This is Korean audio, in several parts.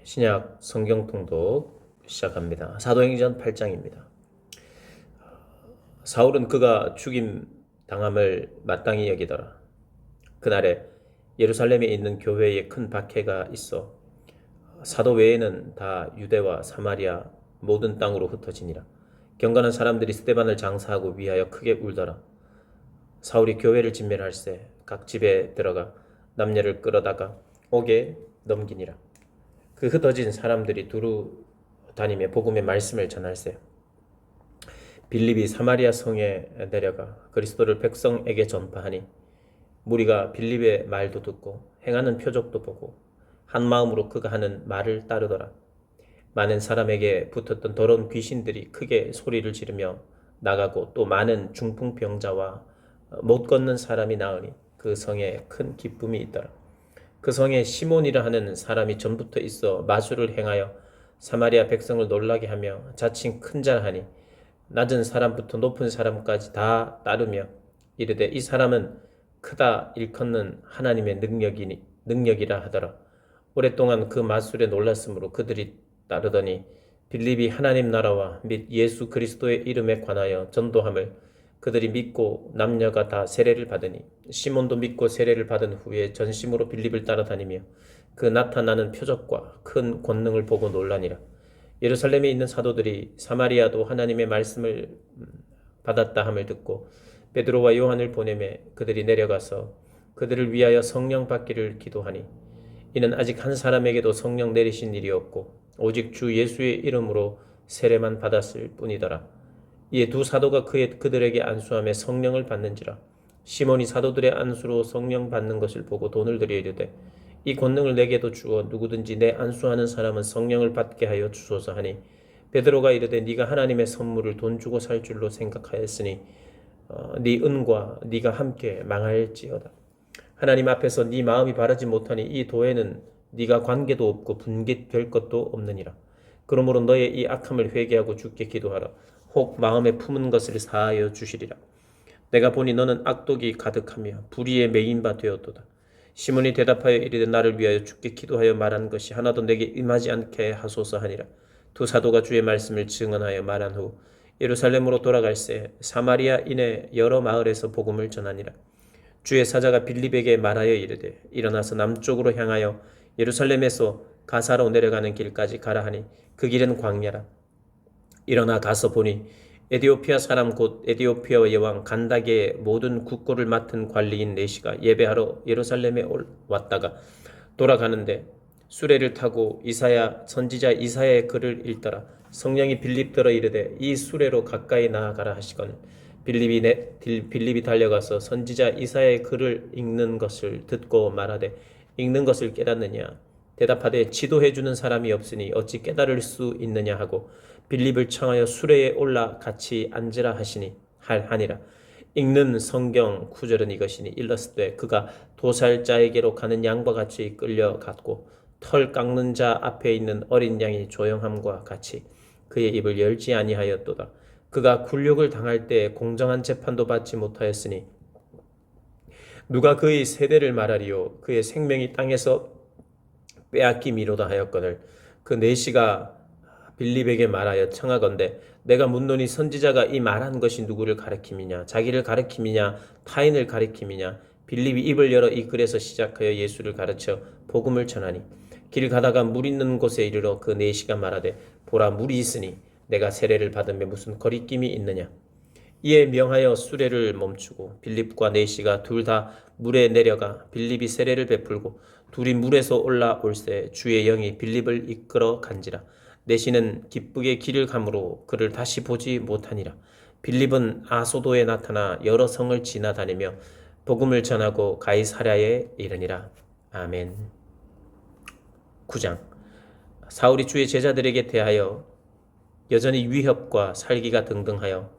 신약 성경 통독 시작합니다. 사도행전 8장입니다. 사울은 그가 죽임 당함을 마땅히 여기더라. 그날에 예루살렘에 있는 교회에 큰 박해가 있어 사도 외에는 다 유대와 사마리아 모든 땅으로 흩어지니라. 경건한 사람들이 스데반을 장사하고 위하여 크게 울더라. 사울이 교회를 진멸할세 각 집에 들어가 남녀를 끌어다가 옥에 넘기니라. 그 흩어진 사람들이 두루 다니며 복음의 말씀을 전할세. 빌립이 사마리아 성에 내려가 그리스도를 백성에게 전파하니 무리가 빌립의 말도 듣고 행하는 표적도 보고 한 마음으로 그가 하는 말을 따르더라. 많은 사람에게 붙었던 더러운 귀신들이 크게 소리를 지르며 나가고 또 많은 중풍병자와 못 걷는 사람이 나으니 그 성에 큰 기쁨이 있더라. 그 성에 시몬이라 하는 사람이 전부터 있어 마술을 행하여 사마리아 백성을 놀라게 하며 자칭 큰 자하니 낮은 사람부터 높은 사람까지 다 따르며 이르되 이 사람은 크다 일컫는 하나님의 능력이라 하더라. 오랫동안 그 마술에 놀랐으므로 그들이 따르더니 빌립이 하나님 나라와 및 예수 그리스도의 이름에 관하여 전도함을 그들이 믿고 남녀가 다 세례를 받으니 시몬도 믿고 세례를 받은 후에 전심으로 빌립을 따라다니며 그 나타나는 표적과 큰 권능을 보고 놀라니라. 예루살렘에 있는 사도들이 사마리아도 하나님의 말씀을 받았다 함을 듣고 베드로와 요한을 보내매 그들이 내려가서 그들을 위하여 성령 받기를 기도하니 이는 아직 한 사람에게도 성령 내리신 일이 없고 오직 주 예수의 이름으로 세례만 받았을 뿐이더라. 이에 두 사도가 그들에게 안수하며 성령을 받는지라. 시몬이 사도들의 안수로 성령 받는 것을 보고 돈을 들여 이르되 이 권능을 내게도 주어 누구든지 내 안수하는 사람은 성령을 받게 하여 주소서 하니 베드로가 이르되 네가 하나님의 선물을 돈 주고 살 줄로 생각하였으니 네 은과 네가 함께 망할지어다. 하나님 앞에서 네 마음이 바르지 못하니 이 도에는 네가 관계도 없고 분깃될 것도 없느니라. 그러므로 너의 이 악함을 회개하고 주께 기도하라. 혹 마음에 품은 것을 사하여 주시리라. 내가 보니 너는 악독이 가득하며 불의에 매인 바 되었도다. 시몬이 대답하여 이르되 나를 위하여 주께 기도하여 말한 것이 하나도 내게 임하지 않게 하소서 하니라. 두 사도가 주의 말씀을 증언하여 말한 후 예루살렘으로 돌아갈새 사마리아 이내 여러 마을에서 복음을 전하니라. 주의 사자가 빌립에게 말하여 이르되 일어나서 남쪽으로 향하여 예루살렘에서 가사로 내려가는 길까지 가라 하니 그 길은 광야라. 일어나 가서 보니 에디오피아 사람 곧 에디오피아의 여왕 간다게의 모든 국고를 맡은 관리인 네시가 예배하러 예루살렘에 왔다가 돌아가는데 수레를 타고 선지자 이사야의 글을 읽더라. 성령이 빌립더러 이르되 이 수레로 가까이 나아가라 하시거늘 빌립이 달려가서 선지자 이사야의 글을 읽는 것을 듣고 말하되 읽는 것을 깨닫느냐. 대답하되 지도해주는 사람이 없으니 어찌 깨달을 수 있느냐 하고 빌립을 청하여 수레에 올라 같이 앉으라 하니라. 읽는 성경 구절은 이것이니 일렀을 그가 도살자에게로 가는 양과 같이 끌려갔고 털 깎는 자 앞에 있는 어린 양이 조용함과 같이 그의 입을 열지 아니하였도다. 그가 굴욕을 당할 때 공정한 재판도 받지 못하였으니 누가 그의 세대를 말하리요. 그의 생명이 땅에서 빼앗김이로다 하였거늘 그 네시가 빌립에게 말하여 청하건대 내가 묻노니 선지자가 이 말한 것이 누구를 가리킴이냐 자기를 가리킴이냐 타인을 가리킴이냐. 빌립이 입을 열어 이 글에서 시작하여 예수를 가르쳐 복음을 전하니 길 가다가 물 있는 곳에 이르러 그 네시가 말하되 보라 물이 있으니 내가 세례를 받으며 무슨 거리낌이 있느냐. 이에 명하여 수레를 멈추고 빌립과 네시가 둘 다 물에 내려가 빌립이 세례를 베풀고 둘이 물에서 올라올새 주의 영이 빌립을 이끌어 간지라. 네시는 기쁘게 길을 가므로 그를 다시 보지 못하니라. 빌립은 아소도에 나타나 여러 성을 지나다니며 복음을 전하고 가이사랴에 이르니라. 아멘. 9장. 사울이 주의 제자들에게 대하여 여전히 위협과 살기가 등등하여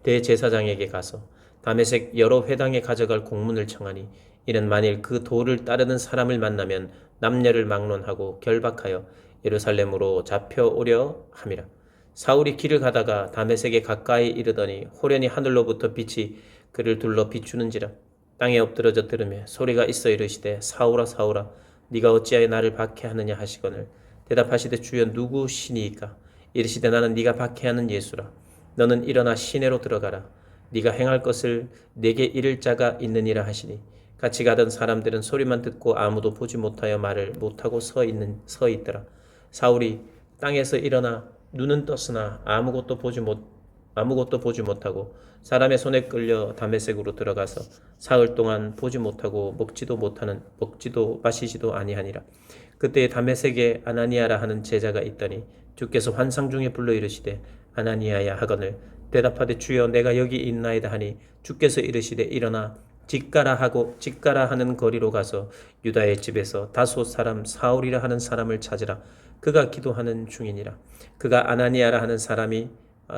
대제사장에게 가서 다메섹 여러 회당에 가져갈 공문을 청하니 이는 만일 그 도를 따르는 사람을 만나면 남녀를 막론하고 결박하여 예루살렘으로 잡혀오려 함이라. 사울이 길을 가다가 다메섹에 가까이 이르더니 호련히 하늘로부터 빛이 그를 둘러 비추는지라. 땅에 엎드러져 들으며 소리가 있어 이르시되 사울아 사울아 네가 어찌하여 나를 박해하느냐 하시거늘 대답하시되 주여 누구시니이까? 이르시되 나는 네가 박해하는 예수라. 너는 일어나 시내로 들어가라. 네가 행할 것을 네게 이를 자가 있느니라 하시니 같이 가던 사람들은 소리만 듣고 아무도 보지 못하여 말을 못하고 서 있더라. 사울이 땅에서 일어나 눈은 떴으나 아무것도 보지 못하고 사람의 손에 끌려 다메섹으로 들어가서 사흘 동안 보지 못하고 먹지도 마시지도 아니하니라. 그때 다메섹에 아나니아라 하는 제자가 있더니 주께서 환상 중에 불러 이르시되 아나니아야 하거늘 대답하되 주여 내가 여기 있나이다 하니 주께서 이르시되 일어나 직가라 하는 거리로 가서 유다의 집에서 다소 사람 사울이라 하는 사람을 찾으라. 그가 기도하는 중이니라. 그가 아나니아라 하는 사람이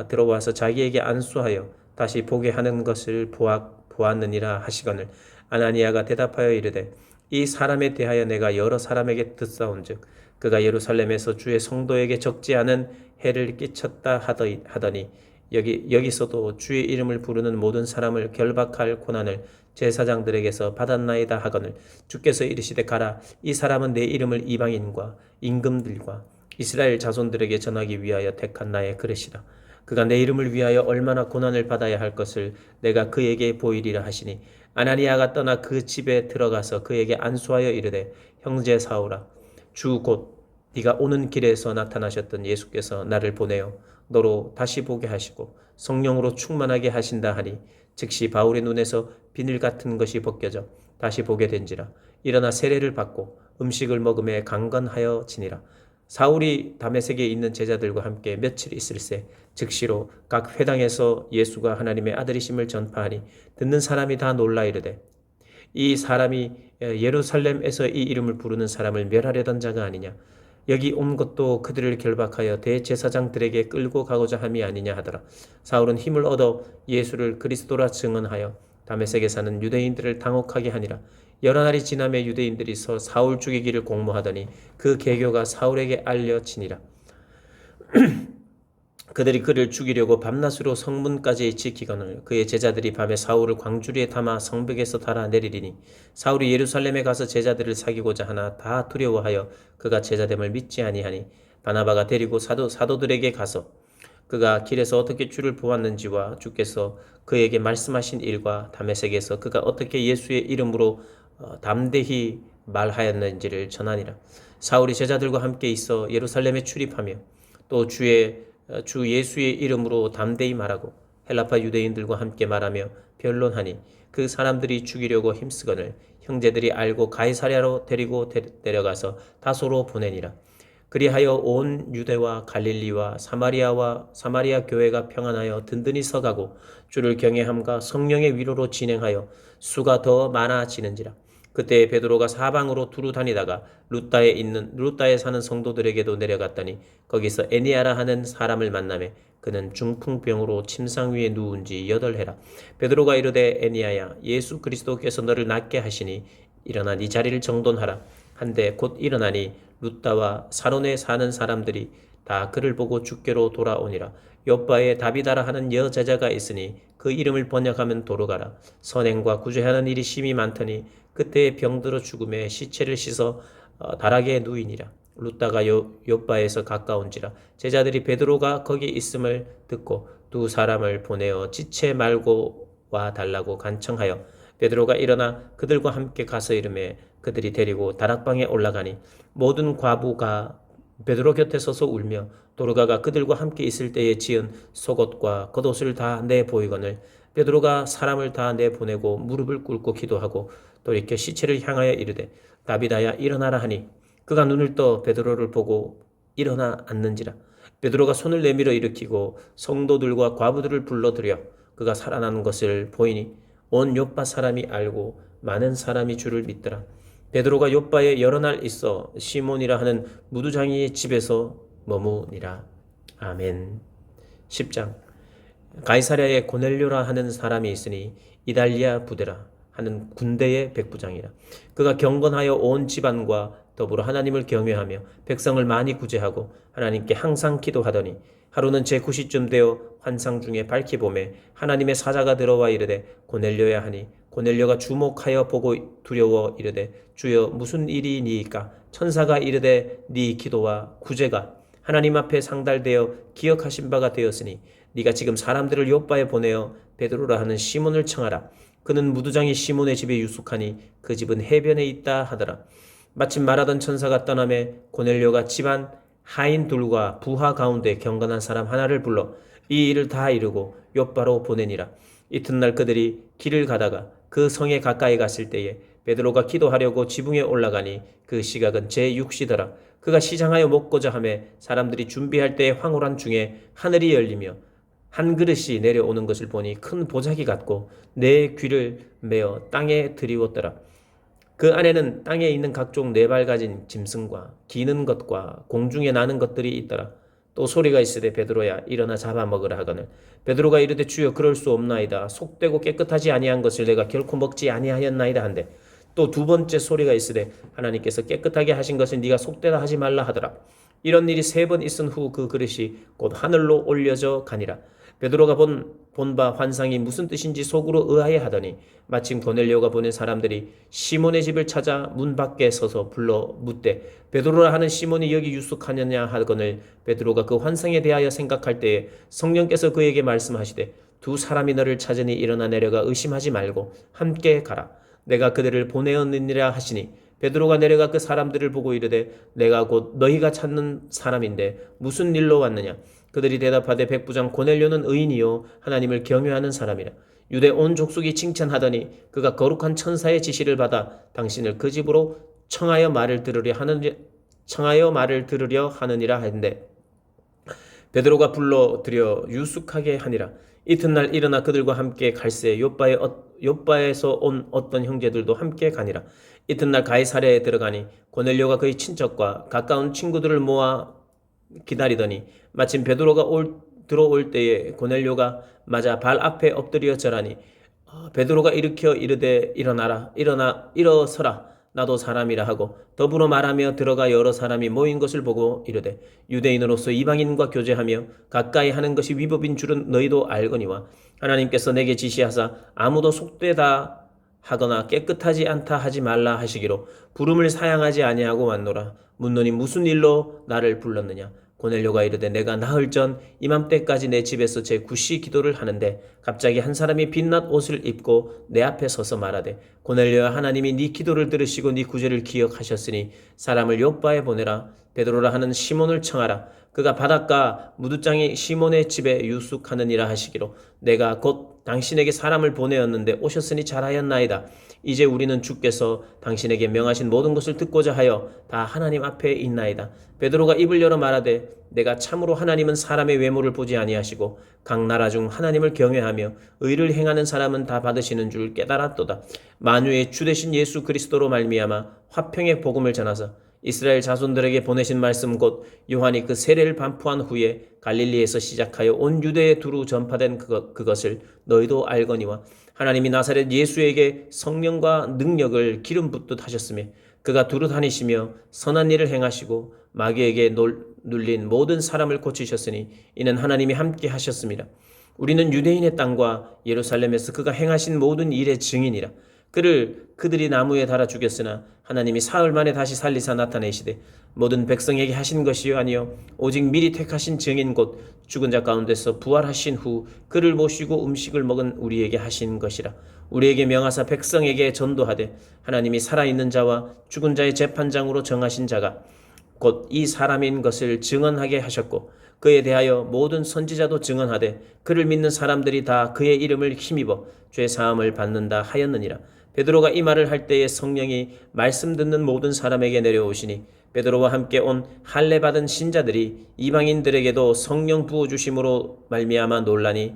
들어와서 자기에게 안수하여 다시 보게 하는 것을 보았느니라 하시거늘 아나니아가 대답하여 이르되 이 사람에 대하여 내가 여러 사람에게 듣사온즉 그가 예루살렘에서 주의 성도에게 적지 않은 해를 끼쳤다 하더니 여기서도 주의 이름을 부르는 모든 사람을 결박할 고난을 제사장들에게서 받았나이다 하거늘 주께서 이르시되 가라. 이 사람은 내 이름을 이방인과 임금들과 이스라엘 자손들에게 전하기 위하여 택한 나의 그릇이라. 그가 내 이름을 위하여 얼마나 고난을 받아야 할 것을 내가 그에게 보이리라 하시니 아나니아가 떠나 그 집에 들어가서 그에게 안수하여 이르되 형제 사울아 주 곧 네가 오는 길에서 나타나셨던 예수께서 나를 보내어 너로 다시 보게 하시고 성령으로 충만하게 하신다 하니 즉시 바울의 눈에서 비늘 같은 것이 벗겨져 다시 보게 된지라. 일어나 세례를 받고 음식을 먹음에 강건하여 지니라. 사울이 다메섹에 있는 제자들과 함께 며칠 있을새 즉시로 각 회당에서 예수가 하나님의 아들이심을 전파하니 듣는 사람이 다 놀라 이르되 이 사람이 예루살렘에서 이 이름을 부르는 사람을 멸하려던 자가 아니냐. 여기 온 것도 그들을 결박하여 대제사장들에게 끌고 가고자 함이 아니냐 하더라. 사울은 힘을 얻어 예수를 그리스도라 증언하여 다메섹에 사는 유대인들을 당혹하게 하니라. 여러 날이 지나매 유대인들이 서 사울 죽이기를 공모하더니 그 계교가 사울에게 알려지니라. 그들이 그를 죽이려고 밤낮으로 성문까지 지키거늘 그의 제자들이 밤에 사울을 광주리에 담아 성벽에서 달아 내리리니 사울이 예루살렘에 가서 제자들을 사귀고자 하나 다 두려워하여 그가 제자됨을 믿지 아니하니 바나바가 데리고 사도들에게 가서 그가 길에서 어떻게 주를 보았는지와 주께서 그에게 말씀하신 일과 다메섹에서 그가 어떻게 예수의 이름으로 담대히 말하였는지를 전하니라. 사울이 제자들과 함께 있어 예루살렘에 출입하며 또 주 예수의 이름으로 담대히 말하고 헬라파 유대인들과 함께 말하며 변론하니 그 사람들이 죽이려고 힘쓰거늘 형제들이 알고 가이사랴로 데리고 내려가서 다소로 보내니라. 그리하여 온 유대와 갈릴리와 사마리아 교회가 평안하여 든든히 서가고 주를 경외함과 성령의 위로로 진행하여 수가 더 많아지는지라. 그때 베드로가 사방으로 두루 다니다가 루따에 사는 성도들에게도 내려갔더니 거기서 에니아라 하는 사람을 만나매 그는 중풍병으로 침상 위에 누운 지 8해라. 베드로가 이르되 에니아야 예수 그리스도께서 너를 낫게 하시니 일어나 네 자리를 정돈하라. 한데 곧 일어나니 루따와 사론에 사는 사람들이 다 그를 보고 주께로 돌아오니라. 요바에 다비다라 하는 여제자가 있으니 그 이름을 번역하면 도로가라. 선행과 구제하는 일이 심히 많더니 그때에 병들어 죽음에 시체를 씻어 다락에 누이니라. 루따가 요바에서 가까운지라. 제자들이 베드로가 거기 있음을 듣고 두 사람을 보내어 지체 말고 와 달라고 간청하여 베드로가 일어나 그들과 함께 가서 이르매 그들이 데리고 다락방에 올라가니 모든 과부가 베드로 곁에 서서 울며 도르가가 그들과 함께 있을 때에 지은 속옷과 겉옷을 다 내보이거늘 베드로가 사람을 다 내보내고 무릎을 꿇고 기도하고 돌이켜 시체를 향하여 이르되 다비다야 일어나라 하니 그가 눈을 떠 베드로를 보고 일어나 앉는지라. 베드로가 손을 내밀어 일으키고 성도들과 과부들을 불러들여 그가 살아나는 것을 보이니 온 요빠 사람이 알고 많은 사람이 주를 믿더라. 베드로가 요빠에 여러 날 있어 시몬이라 하는 무두장이의 집에서 머무니라. 아멘. 10장. 가이사랴에 고넬료라 하는 사람이 있으니 이달리아 부대라 하는 군대의 백부장이라. 그가 경건하여 온 집안과 더불어 하나님을 경외하며 백성을 많이 구제하고 하나님께 항상 기도하더니 하루는 제9시쯤 되어 환상 중에 밝히 보매 하나님의 사자가 들어와 이르되 고넬료야 하니 고넬료가 주목하여 보고 두려워 이르되 주여 무슨 일이니이까? 천사가 이르되 네 기도와 구제가 하나님 앞에 상달되어 기억하신 바가 되었으니 네가 지금 사람들을 요바에 보내어 베드로라 하는 시몬을 청하라. 그는 무두장이 시몬의 집에 유숙하니 그 집은 해변에 있다 하더라. 마침 말하던 천사가 떠나매 고넬료가 집안 하인 둘과 부하 가운데 경건한 사람 하나를 불러 이 일을 다 이루고 요바로 보내니라. 이튿날 그들이 길을 가다가 그 성에 가까이 갔을 때에 베드로가 기도하려고 지붕에 올라가니 그 시각은 제6시더라. 그가 시장하여 먹고자 하매 사람들이 준비할 때에 황홀한 중에 하늘이 열리며 한 그릇이 내려오는 것을 보니 큰 보자기 같고 내 귀를 메어 땅에 드리웠더라. 그 안에는 땅에 있는 각종 네 발 가진 짐승과 기는 것과 공중에 나는 것들이 있더라. 또 소리가 있으되 베드로야 일어나 잡아먹으라 하거늘 베드로가 이르되 주여 그럴 수 없나이다. 속되고 깨끗하지 아니한 것을 내가 결코 먹지 아니하였나이다 한데 또 두 번째 소리가 있으되 하나님께서 깨끗하게 하신 것을 네가 속되다 하지 말라 하더라. 이런 일이 세 번 있은 후 그 그릇이 곧 하늘로 올려져 가니라. 베드로가 본 바 환상이 무슨 뜻인지 속으로 의아해 하더니 마침 고넬료가 보낸 사람들이 시몬의 집을 찾아 문 밖에 서서 불러 묻되 베드로라 하는 시몬이 여기 유숙하느냐 하거늘 베드로가 그 환상에 대하여 생각할 때에 성령께서 그에게 말씀하시되 두 사람이 너를 찾으니 일어나 내려가 의심하지 말고 함께 가라. 내가 그들을 보내었느니라 하시니 베드로가 내려가 그 사람들을 보고 이르되 내가 곧 너희가 찾는 사람인데 무슨 일로 왔느냐? 그들이 대답하되 백부장 고넬료는 의인이요 하나님을 경외하는 사람이라. 유대 온 족속이 칭찬하더니 그가 거룩한 천사의 지시를 받아 당신을 그 집으로 청하여 말을 들으려 하느니라 했는데 베드로가 불러들여 유숙하게 하니라. 이튿날 일어나 그들과 함께 갈새 요바에서 온 어떤 형제들도 함께 가니라. 이튿날 가이사랴에 들어가니 고넬료가 그의 친척과 가까운 친구들을 모아 기다리더니 마침 베드로가 들어올 때에 고넬료가 맞아 발 앞에 엎드려 절하니 베드로가 일으켜 이르되 일어서라 나도 사람이라 하고 더불어 말하며 들어가 여러 사람이 모인 것을 보고 이르되 유대인으로서 이방인과 교제하며 가까이 하는 것이 위법인 줄은 너희도 알거니와 하나님께서 내게 지시하사 아무도 속되다 하거나 깨끗하지 않다 하지 말라 하시기로 부름을 사양하지 아니하고 왔노라. 묻노니 무슨 일로 나를 불렀느냐? 고넬료가 이르되 내가 나흘 전 이맘때까지 내 집에서 제 구시 기도를 하는데 갑자기 한 사람이 빛난 옷을 입고 내 앞에 서서 말하되 고넬료야 하나님이 네 기도를 들으시고 네 구제를 기억하셨으니 사람을 요바에 보내라. 베드로라 하는 시몬을 청하라. 그가 바닷가 무두장이 시몬의 집에 유숙하느니라 하시기로 내가 곧 당신에게 사람을 보내었는데 오셨으니 잘하였나이다. 이제 우리는 주께서 당신에게 명하신 모든 것을 듣고자 하여 다 하나님 앞에 있나이다. 베드로가 입을 열어 말하되 내가 참으로 하나님은 사람의 외모를 보지 아니하시고 각 나라 중 하나님을 경외하며 의를 행하는 사람은 다 받으시는 줄 깨달았도다. 만유의 주 되신 예수 그리스도로 말미암아 화평의 복음을 전하사 이스라엘 자손들에게 보내신 말씀 곧 요한이 그 세례를 반포한 후에 갈릴리에서 시작하여 온 유대에 두루 전파된 그것을 너희도 알거니와 하나님이 나사렛 예수에게 성령과 능력을 기름 붓듯 하셨으며 그가 두루 다니시며 선한 일을 행하시고 마귀에게 눌린 모든 사람을 고치셨으니 이는 하나님이 함께 하셨습니다. 우리는 유대인의 땅과 예루살렘에서 그가 행하신 모든 일의 증인이라. 그들이 나무에 달아 죽였으나 하나님이 사흘 만에 다시 살리사 나타내시되 모든 백성에게 하신 것이요 아니요 오직 미리 택하신 증인 곧 죽은 자 가운데서 부활하신 후 그를 모시고 음식을 먹은 우리에게 하신 것이라. 우리에게 명하사 백성에게 전도하되 하나님이 살아있는 자와 죽은 자의 재판장으로 정하신 자가 곧 이 사람인 것을 증언하게 하셨고 그에 대하여 모든 선지자도 증언하되 그를 믿는 사람들이 다 그의 이름을 힘입어 죄 사함을 받는다 하였느니라. 베드로가 이 말을 할 때에 성령이 말씀 듣는 모든 사람에게 내려오시니 베드로와 함께 온 할례 받은 신자들이 이방인들에게도 성령 부어주심으로 말미암아 놀라니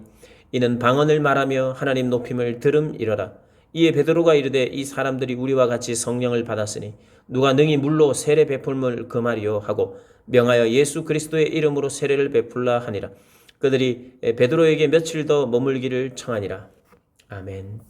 이는 방언을 말하며 하나님 높임을 들음이러라. 이에 베드로가 이르되 이 사람들이 우리와 같이 성령을 받았으니 누가 능히 물로 세례 베풀물 그 말이요 하고 명하여 예수 그리스도의 이름으로 세례를 베풀라 하니라. 그들이 베드로에게 며칠 더 머물기를 청하니라. 아멘.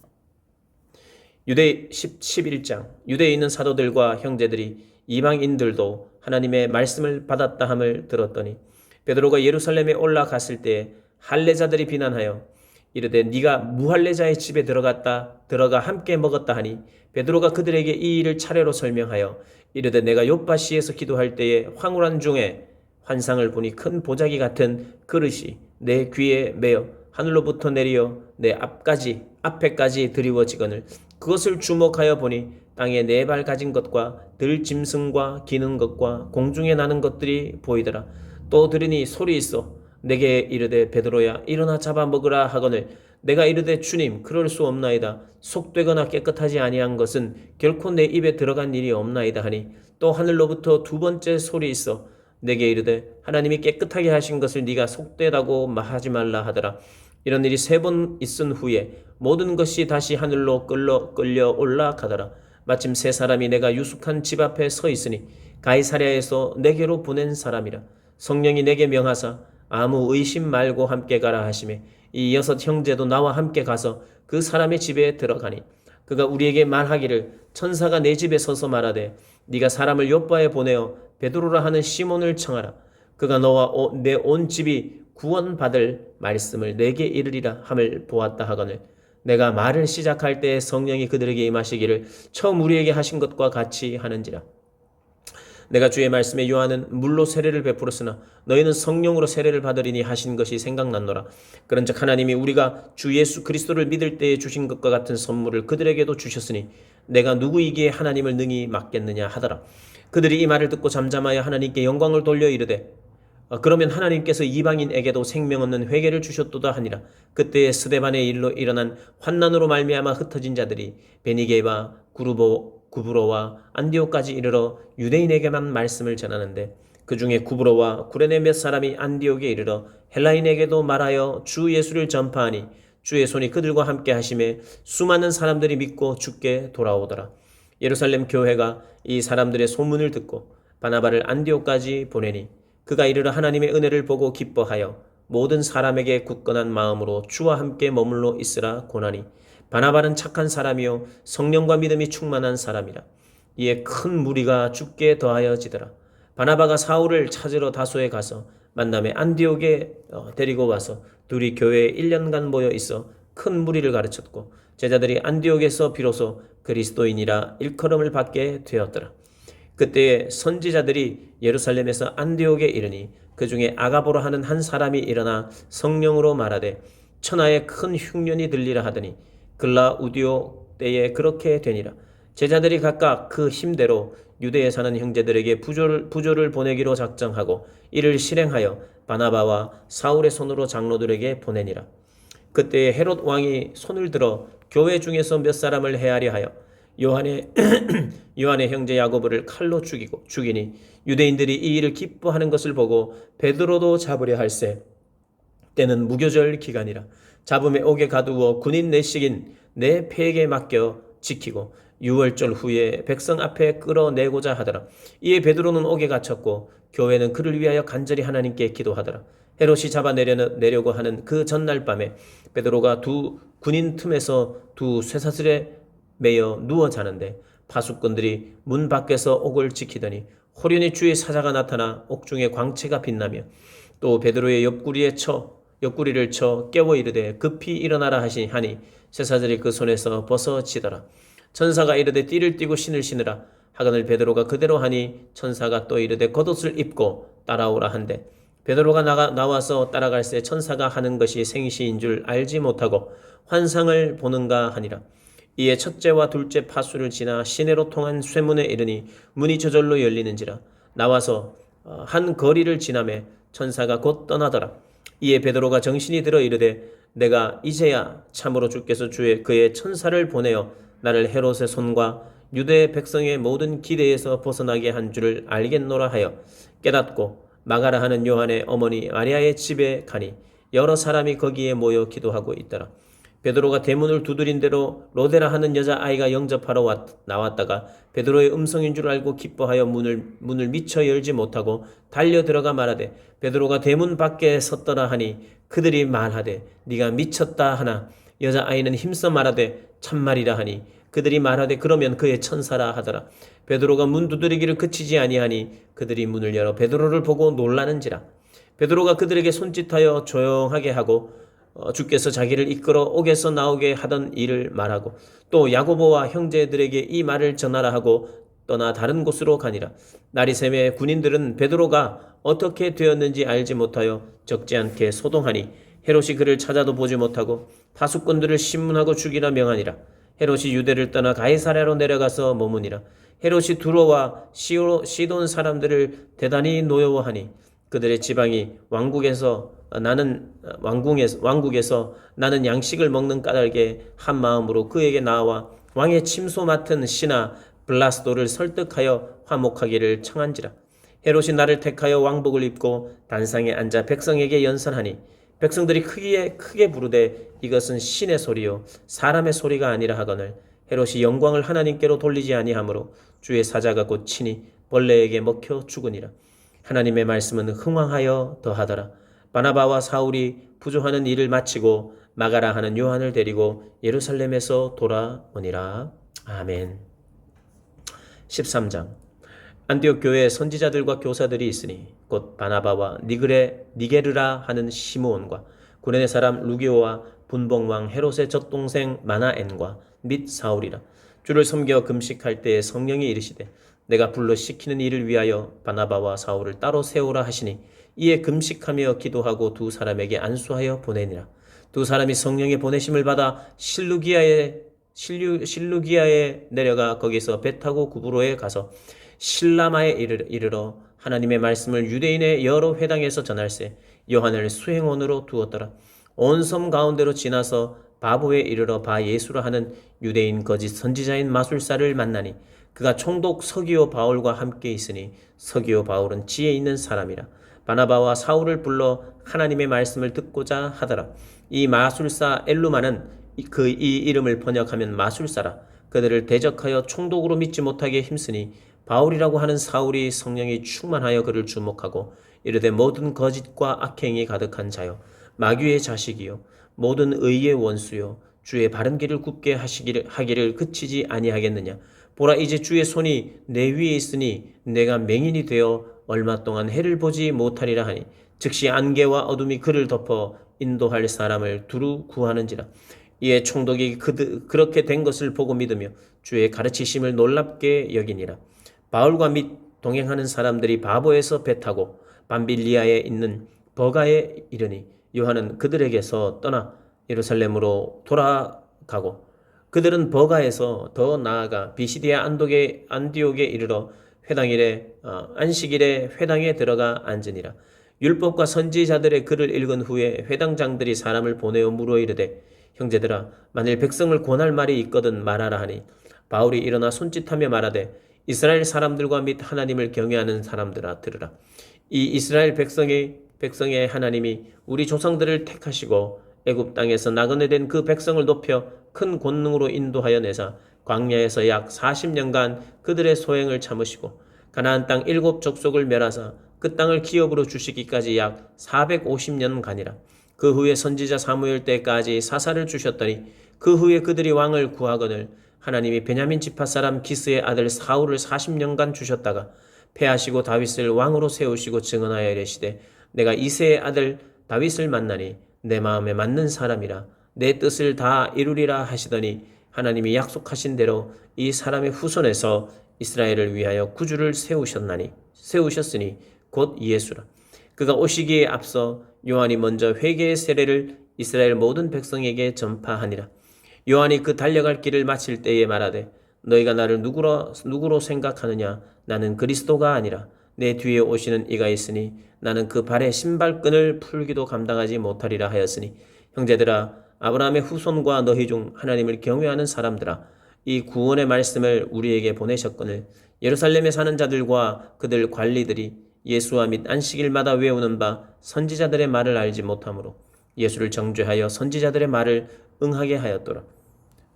유대 11장 유대에 있는 사도들과 형제들이 이방인들도 하나님의 말씀을 받았다 함을 들었더니 베드로가 예루살렘에 올라갔을 때 할례자들이 비난하여 이르되 네가 무할례자의 집에 들어가 함께 먹었다 하니 베드로가 그들에게 이 일을 차례로 설명하여 이르되 내가 요파시에서 기도할 때에 황홀한 중에 환상을 보니 큰 보자기 같은 그릇이 내 귀에 매어 하늘로부터 내려 내 앞에까지 드리워지거늘 그것을 주목하여 보니 땅에 네 발 가진 것과 들짐승과 기는 것과 공중에 나는 것들이 보이더라. 또 들으니 소리 있어 내게 이르되 베드로야 일어나 잡아 먹으라 하거늘 내가 이르되 주님 그럴 수 없나이다. 속되거나 깨끗하지 아니한 것은 결코 내 입에 들어간 일이 없나이다 하니 또 하늘로부터 두 번째 소리 있어 내게 이르되 하나님이 깨끗하게 하신 것을 네가 속되다고 하지 말라 하더라. 이런 일이 3번 있은 후에 모든 것이 다시 하늘로 끌려 올라가더라. 마침 3사람이 내가 유숙한 집 앞에 서 있으니 가이사랴에서 내게로 보낸 사람이라. 성령이 내게 명하사 아무 의심 말고 함께 가라 하시매 이 6 형제도 나와 함께 가서 그 사람의 집에 들어가니 그가 우리에게 말하기를 천사가 내 집에 서서 말하되 네가 사람을 요빠에 보내어 베드로라 하는 시몬을 청하라. 그가 너와 내 온 집이 구원받을 말씀을 내게 이르리라 함을 보았다 하거늘 내가 말을 시작할 때 성령이 그들에게 임하시기를 처음 우리에게 하신 것과 같이 하는지라. 내가 주의 말씀에 요한은 물로 세례를 베풀었으나 너희는 성령으로 세례를 받으리니 하신 것이 생각났노라. 그런즉 하나님이 우리가 주 예수 그리스도를 믿을 때에 주신 것과 같은 선물을 그들에게도 주셨으니 내가 누구이기에 하나님을 능히 맡겠느냐 하더라. 그들이 이 말을 듣고 잠잠하여 하나님께 영광을 돌려 이르되 그러면 하나님께서 이방인에게도 생명 없는 회개를 주셨도다 하니라. 그때에 스데반의 일로 일어난 환난으로 말미암아 흩어진 자들이 베니게와 구브로와 안디옥까지 이르러 유대인에게만 말씀을 전하는데 그 중에 구브로와 구레네 몇 사람이 안디옥에 이르러 헬라인에게도 말하여 주 예수를 전파하니 주의 손이 그들과 함께 하심에 수많은 사람들이 믿고 주께 돌아오더라. 예루살렘 교회가 이 사람들의 소문을 듣고 바나바를 안디옥까지 보내니 그가 이르러 하나님의 은혜를 보고 기뻐하여 모든 사람에게 굳건한 마음으로 주와 함께 머물러 있으라 고나니 바나바는 착한 사람이요 성령과 믿음이 충만한 사람이라. 이에 큰 무리가 주께 더하여지더라. 바나바가 사울을 찾으러 다소에 가서 만남에 안디옥에 데리고 와서 둘이 교회에 1년간 모여 있어 큰 무리를 가르쳤고 제자들이 안디옥에서 비로소 그리스도인이라 일컬음을 받게 되었더라. 그때에 선지자들이 예루살렘에서 안디옥에 이르니 그 중에 아가보라 하는 한 사람이 일어나 성령으로 말하되 천하에 큰 흉년이 들리라 하더니 글라우디오 때에 그렇게 되니라. 제자들이 각각 그 힘대로 유대에 사는 형제들에게 부조를 보내기로 작정하고 이를 실행하여 바나바와 사울의 손으로 장로들에게 보내니라. 그때에 헤롯 왕이 손을 들어 교회 중에서 몇 사람을 해하려 하여 요한의 형제 야고보를 칼로 죽이니 유대인들이 이 일을 기뻐하는 것을 보고 베드로도 잡으려 할세 때는 무교절 기간이라. 잡음에 옥에 가두어 군인 내식인 내 폐에게 맡겨 지키고 6월절 후에 백성 앞에 끌어내고자 하더라. 이에 베드로는 옥에 갇혔고 교회는 그를 위하여 간절히 하나님께 기도하더라. 헤롯이 잡아내려고 하는 그 전날 밤에 베드로가 두 군인 틈에서 두 쇠사슬에 매여 누워 자는데 파수꾼들이 문 밖에서 옥을 지키더니 호련히 주의 사자가 나타나 옥중에 광채가 빛나며 또 베드로의 옆구리를 쳐 깨워 이르되 급히 일어나라 하니 쇠사슬이 그 손에서 벗어지더라. 천사가 이르되 띠를 띠고 신을 신으라 하거늘 베드로가 그대로 하니 천사가 또 이르되 겉옷을 입고 따라오라 한데 베드로가 나와서 따라갈새 천사가 하는 것이 생시인 줄 알지 못하고 환상을 보는가 하니라. 이에 첫째와 둘째 파수를 지나 시내로 통한 쇠문에 이르니 문이 저절로 열리는지라. 나와서 한 거리를 지나매 천사가 곧 떠나더라. 이에 베드로가 정신이 들어 이르되 내가 이제야 참으로 주께서 그의 천사를 보내어 나를 헤롯의 손과 유대 백성의 모든 기대에서 벗어나게 한 줄을 알겠노라 하여 깨닫고 마가라 하는 요한의 어머니 마리아의 집에 가니 여러 사람이 거기에 모여 기도하고 있더라. 베드로가 대문을 두드린 대로 로데라 하는 여자아이가 영접하러 나왔다가 베드로의 음성인 줄 알고 기뻐하여 문을 미처 열지 못하고 달려 들어가 말하되 베드로가 대문 밖에 섰더라 하니 그들이 말하되 네가 미쳤다 하나 여자아이는 힘써 말하되 참말이라 하니 그들이 말하되 그러면 그의 천사라 하더라. 베드로가 문 두드리기를 그치지 아니하니 그들이 문을 열어 베드로를 보고 놀라는지라. 베드로가 그들에게 손짓하여 조용하게 하고 주께서 자기를 이끌어 옥에서 나오게 하던 일을 말하고 또 야고보와 형제들에게 이 말을 전하라 하고 떠나 다른 곳으로 가니라. 날이 새매 군인들은 베드로가 어떻게 되었는지 알지 못하여 적지 않게 소동하니 헤롯이 그를 찾아도 보지 못하고 파수꾼들을 신문하고 죽이라 명하니라. 헤롯이 유대를 떠나 가이사랴로 내려가서 머무니라. 헤롯이 두로와 시돈 사람들을 대단히 노여워하니 그들의 지방이 왕국에서 나는 양식을 먹는 까닭에 한 마음으로 그에게 나와 왕의 침소 맡은 신하 블라스도를 설득하여 화목하기를 청한지라. 헤롯이 나를 택하여 왕복을 입고 단상에 앉아 백성에게 연설하니 백성들이 크게 부르되 이것은 신의 소리요 사람의 소리가 아니라 하거늘 헤롯이 영광을 하나님께로 돌리지 아니하므로 주의 사자가 곧 친히 벌레에게 먹혀 죽으니라. 하나님의 말씀은 흥왕하여 더하더라. 바나바와 사울이 부조하는 일을 마치고 마가라 하는 요한을 데리고 예루살렘에서 돌아오니라. 아멘. 13장. 안디옥 교회에 선지자들과 교사들이 있으니 곧 바나바와 니게르라 하는 시므온과 구레네 사람 루기오와 분봉왕 헤롯의 젖동생 마나엔과 및 사울이라. 주를 섬겨 금식할 때에 성령이 이르시되 내가 불러 시키는 일을 위하여 바나바와 사울을 따로 세우라 하시니 이에 금식하며 기도하고 두 사람에게 안수하여 보내니라. 두 사람이 성령의 보내심을 받아 실루기아에 내려가 거기서 배 타고 구브로에 가서 실라마에 이르러 하나님의 말씀을 유대인의 여러 회당에서 전할세 요한을 수행원으로 두었더라. 온 섬 가운데로 지나서 바보에 이르러 바 예수라 하는 유대인 거짓 선지자인 마술사를 만나니 그가 총독 서기오 바울과 함께 있으니 서기오 바울은 지혜 있는 사람이라. 바나바와 사울을 불러 하나님의 말씀을 듣고자 하더라. 이 마술사 엘루마는 이 이름을 번역하면 마술사라. 그들을 대적하여 총독으로 믿지 못하게 힘쓰니 바울이라고 하는 사울이 성령이 충만하여 그를 주목하고 이르되 모든 거짓과 악행이 가득한 자요 마귀의 자식이요 모든 의의 원수요 주의 바른 길을 굽게 하기를 그치지 아니하겠느냐. 보라 이제 주의 손이 내 위에 있으니 내가 맹인이 되어 얼마 동안 해를 보지 못하리라 하니 즉시 안개와 어둠이 그를 덮어 인도할 사람을 두루 구하는지라. 이에 총독이 그렇게 된 것을 보고 믿으며 주의 가르치심을 놀랍게 여기니라. 바울과 및 동행하는 사람들이 바보에서 배 타고 밤빌리아에 있는 버가에 이르니 요한은 그들에게서 떠나 예루살렘으로 돌아가고 그들은 버가에서 더 나아가 비시디아 안디옥에 이르러 안식일에 회당에 들어가 앉으니라. 율법과 선지자들의 글을 읽은 후에 회당장들이 사람을 보내어 물어 이르되 형제들아 만일 백성을 권할 말이 있거든 말하라 하니 바울이 일어나 손짓하며 말하되 이스라엘 사람들과 및 하나님을 경외하는 사람들아 들으라. 이 이스라엘 백성의 하나님이 우리 조상들을 택하시고 애굽 땅에서 나그네 된 그 백성을 높여 큰 권능으로 인도하여 내사 광야에서 약 40년간 그들의 소행을 참으시고 가나안 땅 7족속을 멸하사 그 땅을 기업으로 주시기까지 약 450년간이라. 그 후에 선지자 사무엘 때까지 사사를 주셨더니 그 후에 그들이 왕을 구하거늘 하나님이 베냐민 지파 사람 기스의 아들 사울을 40년간 주셨다가 패하시고 다윗을 왕으로 세우시고 증언하여 이르시되 내가 이새의 아들 다윗을 만나니 내 마음에 맞는 사람이라 내 뜻을 다 이루리라 하시더니 하나님이 약속하신 대로 이 사람의 후손에서 이스라엘을 위하여 구주를 세우셨으니 곧 예수라. 그가 오시기에 앞서 요한이 먼저 회개의 세례를 이스라엘 모든 백성에게 전파하니라. 요한이 그 달려갈 길을 마칠 때에 말하되 너희가 나를 누구로 생각하느냐. 나는 그리스도가 아니라 내 뒤에 오시는 이가 있으니 나는 그 발의 신발끈을 풀기도 감당하지 못하리라 하였으니 형제들아 아브라함의 후손과 너희 중 하나님을 경외하는 사람들아 이 구원의 말씀을 우리에게 보내셨거늘 예루살렘에 사는 자들과 그들 관리들이 예수와 및 안식일마다 외우는 바 선지자들의 말을 알지 못하므로 예수를 정죄하여 선지자들의 말을 응하게 하였더라.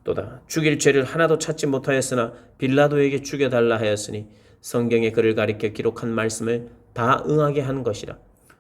또다 죽일 죄를 하나도 찾지 못하였으나 빌라도에게 죽여달라 하였으니 성경에 그를 가리켜 기록한 말씀을 다 응하게 한 것이라.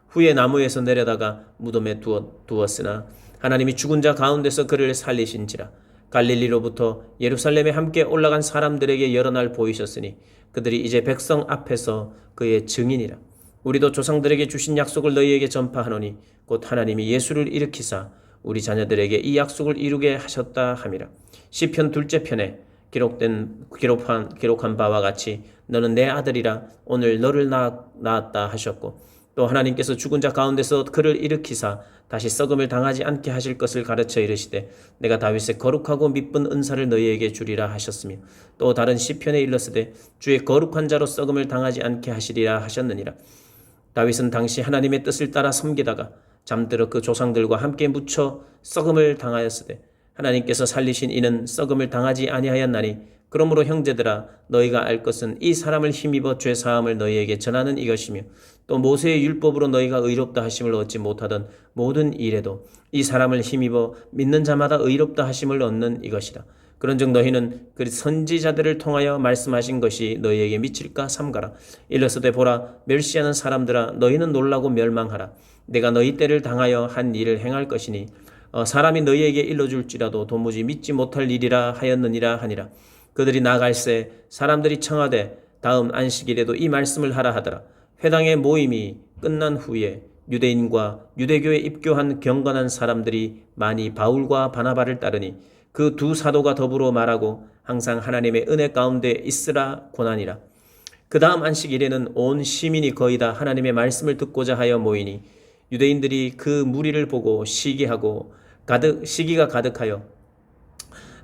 후에 나무에서 내려다가 무덤에 두었으나 하나님이 죽은 자 가운데서 그를 살리신지라. 갈릴리로부터 예루살렘에 함께 올라간 사람들에게 여러 날 보이셨으니 그들이 이제 백성 앞에서 그의 증인이라. 우리도 조상들에게 주신 약속을 너희에게 전파하노니 곧 하나님이 예수를 일으키사 우리 자녀들에게 이 약속을 이루게 하셨다 함이라. 시편 둘째 편에 기록한 바와 같이 너는 내 아들이라 오늘 너를 낳았다 하셨고, 또 하나님께서 죽은 자 가운데서 그를 일으키사 다시 썩음을 당하지 않게 하실 것을 가르쳐 이르시되 내가 다윗의 거룩하고 미쁜 은사를 너희에게 주리라 하셨으며, 또 다른 시편에 일렀으되 주의 거룩한 자로 썩음을 당하지 않게 하시리라 하셨느니라. 다윗은 당시 하나님의 뜻을 따라 섬기다가 잠들어 그 조상들과 함께 묻혀 썩음을 당하였으되 하나님께서 살리신 이는 썩음을 당하지 아니하였나니, 그러므로 형제들아 너희가 알 것은 이 사람을 힘입어 죄 사함을 너희에게 전하는 이것이며, 또 모세의 율법으로 너희가 의롭다 하심을 얻지 못하던 모든 일에도 이 사람을 힘입어 믿는 자마다 의롭다 하심을 얻는 이것이라. 그런즉 너희는 그 선지자들을 통하여 말씀하신 것이 너희에게 미칠까 삼가라. 일러스되 보라, 멸시하는 사람들아 너희는 놀라고 멸망하라. 내가 너희 때를 당하여 한 일을 행할 것이니 사람이 너희에게 일러줄지라도 도무지 믿지 못할 일이라 하였느니라 하니라. 그들이 나갈새 사람들이 청하되 다음 안식일에도 이 말씀을 하라 하더라. 회당의 모임이 끝난 후에 유대인과 유대교에 입교한 경건한 사람들이 많이 바울과 바나바를 따르니 그 두 사도가 더불어 말하고 항상 하나님의 은혜 가운데 있으라 고나니라. 그 다음 안식일에는 온 시민이 거의 다 하나님의 말씀을 듣고자 하여 모이니 유대인들이 그 무리를 보고 시기가 가득하여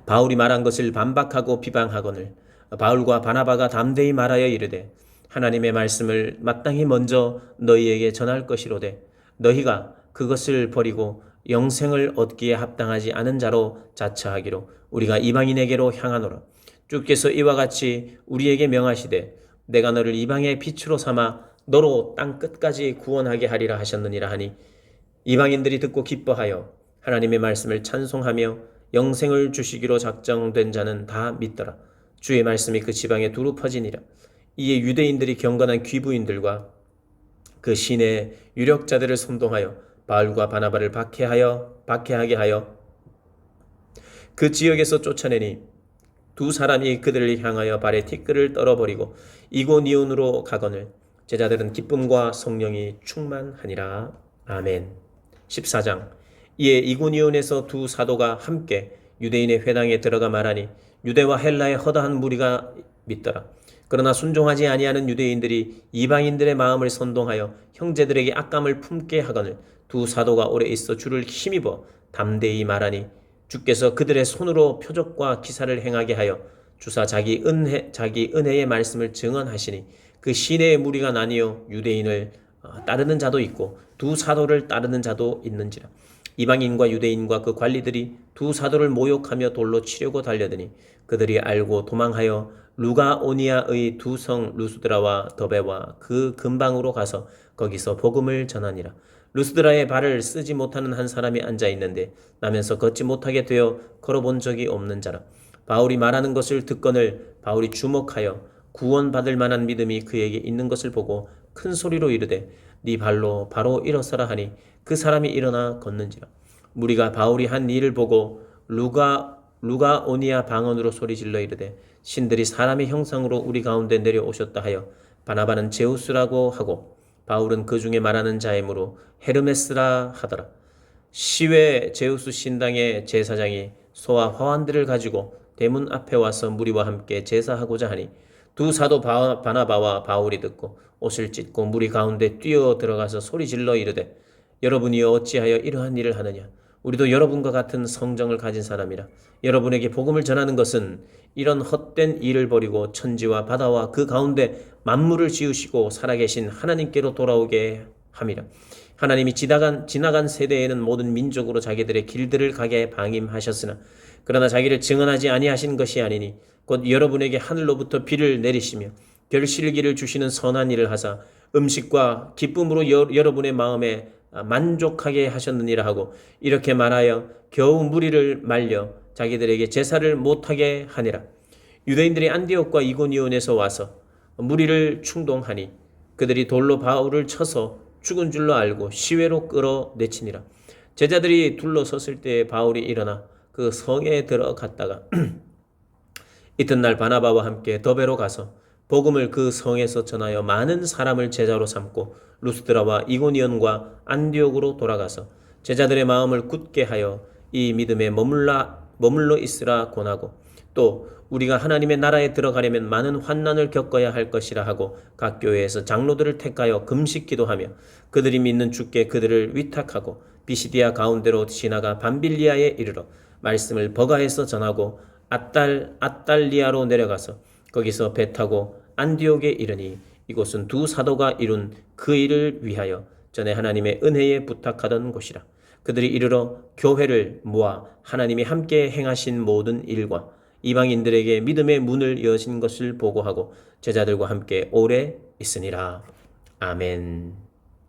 바울이 말한 것을 반박하고 비방하거늘 바울과 바나바가 담대히 말하여 이르되 하나님의 말씀을 마땅히 먼저 너희에게 전할 것이로되 너희가 그것을 버리고 영생을 얻기에 합당하지 않은 자로 자처하기로 우리가 이방인에게로 향하노라. 주께서 이와 같이 우리에게 명하시되 내가 너를 이방의 빛으로 삼아 너로 땅 끝까지 구원하게 하리라 하셨느니라 하니, 이방인들이 듣고 기뻐하여 하나님의 말씀을 찬송하며 영생을 주시기로 작정된 자는 다 믿더라. 주의 말씀이 그 지방에 두루 퍼지니라. 이에 유대인들이 경건한 귀부인들과 그 시내의 유력자들을 선동하여 바울과 바나바를 박해하게 하여 그 지역에서 쫓아내니 두 사람이 그들을 향하여 발에 티끌을 떨어버리고 이고니온으로 가거늘 제자들은 기쁨과 성령이 충만하니라. 아멘. 14장. 이에 이고니온에서 두 사도가 함께 유대인의 회당에 들어가 말하니 유대와 헬라의 허다한 무리가 믿더라. 그러나 순종하지 아니하는 유대인들이 이방인들의 마음을 선동하여 형제들에게 악감을 품게 하거늘 두 사도가 오래 있어 주를 힘입어 담대히 말하니 주께서 그들의 손으로 표적과 기사를 행하게 하여 주사 자기 은혜의 말씀을 증언하시니 그 시내의 무리가 나뉘어 유대인을 따르는 자도 있고 두 사도를 따르는 자도 있는지라. 이방인과 유대인과 그 관리들이 두 사도를 모욕하며 돌로 치려고 달려드니 그들이 알고 도망하여 루가오니아의 두 성 루스드라와 더베와 그 근방으로 가서 거기서 복음을 전하니라. 루스드라에 발을 쓰지 못하는 한 사람이 앉아 있는데 나면서 걷지 못하게 되어 걸어본 적이 없는 자라. 바울이 말하는 것을 듣거늘 바울이 주목하여 구원받을 만한 믿음이 그에게 있는 것을 보고 큰 소리로 이르되 네 발로 바로 일어서라 하니 그 사람이 일어나 걷는지라. 무리가 바울이 한 일을 보고 루가오니아 방언으로 소리질러 이르되 신들이 사람의 형상으로 우리 가운데 내려오셨다 하여 바나바는 제우스라고 하고 바울은 그 중에 말하는 자이므로 헤르메스라 하더라. 시외 제우스 신당의 제사장이 소와 화환들을 가지고 대문 앞에 와서 무리와 함께 제사하고자 하니 두 사도 바나바와 바울이 듣고 옷을 찢고 무리 가운데 뛰어 들어가서 소리질러 이르되 여러분이여 어찌하여 이러한 일을 하느냐. 우리도 여러분과 같은 성정을 가진 사람이라. 여러분에게 복음을 전하는 것은 이런 헛된 일을 버리고 천지와 바다와 그 가운데 만물을 지으시고 살아계신 하나님께로 돌아오게 함이라. 하나님이 지나간 세대에는 모든 민족으로 자기들의 길들을 가게 방임하셨으나 그러나 자기를 증언하지 아니하신 것이 아니니 곧 여러분에게 하늘로부터 비를 내리시며 결실기를 주시는 선한 일을 하사 음식과 기쁨으로 여러분의 마음에 만족하게 하셨느니라 하고 이렇게 말하여 겨우 무리를 말려 자기들에게 제사를 못하게 하니라. 유대인들이 안디옥과 이고니온에서 와서 무리를 충동하니 그들이 돌로 바울을 쳐서 죽은 줄로 알고 시외로 끌어내치니라. 제자들이 둘러섰을 때 바울이 일어나 그 성에 들어갔다가 이튿날 바나바와 함께 더베로 가서 복음을 그 성에서 전하여 많은 사람을 제자로 삼고 루스드라와 이고니온과 안디옥으로 돌아가서 제자들의 마음을 굳게 하여 이 믿음에 머물러 있으라 권하고, 또 우리가 하나님의 나라에 들어가려면 많은 환난을 겪어야 할 것이라 하고 각 교회에서 장로들을 택하여 금식 기도하며 그들이 믿는 주께 그들을 위탁하고 비시디아 가운데로 지나가 밤빌리아에 이르러 말씀을 버가에서 전하고 아달리아로 내려가서 거기서 배 타고 안디옥에 이르니, 이곳은 두 사도가 이룬 그 일을 위하여 전에 하나님의 은혜에 부탁하던 곳이라. 그들이 이르러 교회를 모아 하나님이 함께 행하신 모든 일과 이방인들에게 믿음의 문을 여신 것을 보고하고 제자들과 함께 오래 있으니라. 아멘.